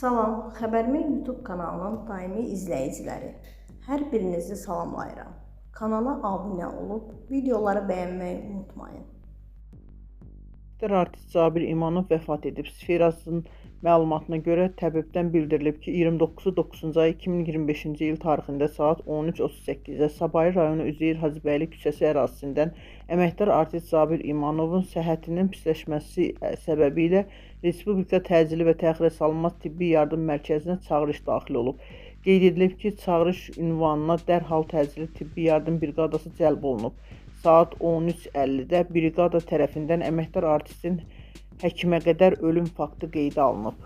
Salam, Xəbərmi YouTube kanalının daimi izləyiciləri. Hər birinizi salamlayıram. Kanala abunə olub, videoları bəyənməyi unutmayın. Artist Cabir İmanov vəfat edib. Sferasının məlumatına görə təbibdən bildirilib ki, 29-9 ay 2025-ci il tarixində saat 13:38-də Sabahı rayonu Üzeyir Hacıbəyli küçəsi ərazisindən əməkdar artist Cabir İmanovun səhhətinin pisləşməsi səbəbilə Respublika Təcili və Təxirə Salınmaz Tibbi Yardım Mərkəzinə çağırış daxil olub. Qeyd edilib ki, çağırış ünvanına dərhal təcili tibbi yardım briqadası cəlb olunub. Saat 13:50-də briqada tərəfindən əməkdar artistin həkimə qədər ölüm faktı qeydə alınıb.